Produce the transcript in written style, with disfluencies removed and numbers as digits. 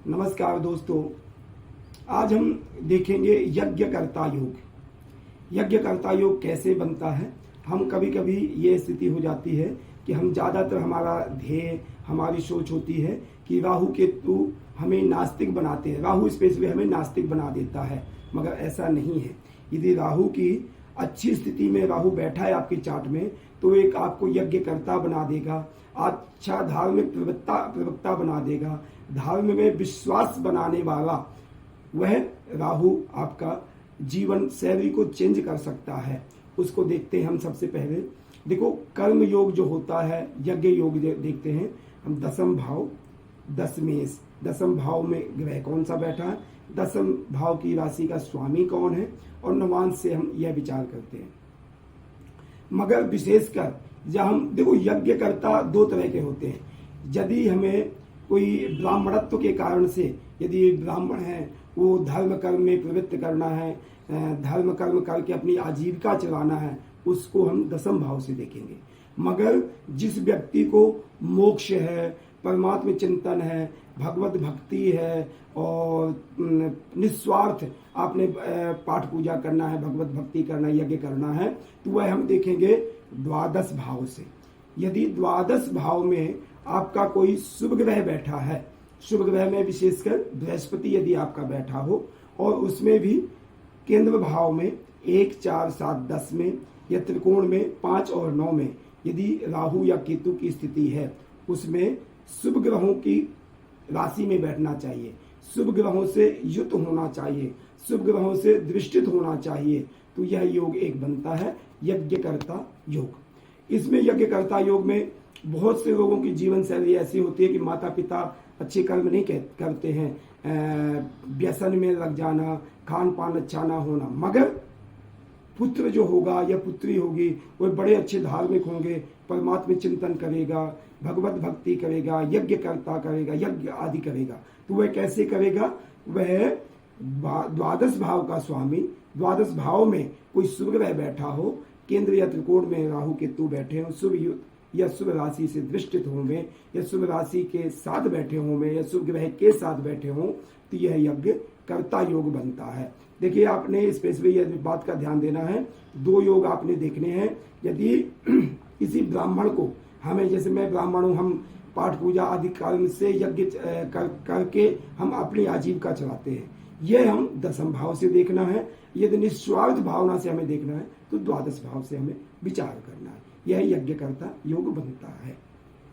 नमस्कार दोस्तों, आज हम देखेंगे यज्ञकर्ता योग। यज्ञकर्ता योग कैसे बनता है। हम कभी कभी ये स्थिति हो जाती है कि हम ज़्यादातर हमारा ध्येय, हमारी सोच होती है कि राहु केतु हमें नास्तिक बनाते हैं, राहु स्पेशली हमें नास्तिक बना देता है, मगर ऐसा नहीं है। यदि राहु की अच्छी स्थिति में राहु बैठा है आपके चार्ट में, तो एक आपको यज्ञकर्ता बना देगा, अच्छा धार्मिक प्रवक्ता बना देगा, धर्म में विश्वास बनाने वाला वह राहु आपका जीवन शैली को चेंज कर सकता है। उसको देखते हैं हम। सबसे पहले देखो, कर्म योग जो होता है, यज्ञ योग देखते हैं हम। दसम भाव, दशमेश, दसम भाव में ग्रह कौन सा बैठा है, दसम भाव की राशि का स्वामी कौन है, और नवांश से हम यह विचार करते हैं। मगर विशेषकर जब हम देखो, यज्ञकर्ता दो तरह के होते हैं। यदि हमें कोई ब्राह्मणत्व के कारण से, यदि ब्राह्मण है, वो धर्म कर्म में प्रवृत्त करना है, धर्म कर्म करके अपनी आजीविका चलाना है, उसको हम दसम भाव से देखेंगे। मगर जिस व्यक्ति को मोक्ष है, परमात्मा चिंतन है, भगवत भक्ति है और निस्वार्थ आपने पाठ पूजा करना है, भगवत भक्ति करना, यज्ञ करना है, तो वह हम देखेंगे द्वादश भाव से। यदि द्वादश भाव में आपका कोई शुभ ग्रह बैठा है, शुभ ग्रह में विशेषकर बृहस्पति यदि आपका बैठा हो, और उसमें भी केंद्र भाव में 1, 4, 7, 10 में, या त्रिकोण में 5 और 9 में यदि राहु या केतु की स्थिति है, उसमें शुभ ग्रहों की राशि में बैठना चाहिए, शुभ ग्रहों से युक्त होना चाहिए, शुभ ग्रहों से दृष्टित होना चाहिए, तो यह योग एक बनता है यज्ञकर्ता योग। इसमें यज्ञकर्ता योग में बहुत से लोगों की जीवन शैली ऐसी होती है कि माता पिता अच्छे कर्म नहीं करते हैं, व्यसन में लग जाना, खान पान अच्छा ना होना, मगर पुत्र जो होगा या पुत्री होगी वह बड़े अच्छे धार्मिक होंगे, परमात्मा चिंतन करेगा, भगवत भक्ति करेगा, यज्ञ करता करेगा, यज्ञ आदि करेगा। तो वह कैसे करेगा, वह द्वादश भाव का स्वामी, द्वादश भाव में कोई शुभ ग्रह बैठा हो, केंद्र या त्रिकोण में राहु केतु बैठे हो, शुभ या शुभ राशि से दृष्टित होंगे, या शुभ राशि के साथ बैठे होंगे, या शुभ ग्रह के साथ बैठे हों, तो यह यज्ञ कर्ता योग बनता है। देखिए, आपने स्पेशली यह बात का ध्यान देना है, दो योग आपने देखने हैं। यदि किसी ब्राह्मण को, हमें जैसे मैं ब्राह्मण हूँ, हम पाठ पूजा आदि कर्म से यज्ञ करके हम अपनी आजीविका चलाते हैं, यह हम दसम भाव से देखना है। यदि निस्वार्थ भावना से हमें देखना है, तो द्वादश भाव से हमें विचार करना है। यह यज्ञकर्ता योग बनता है।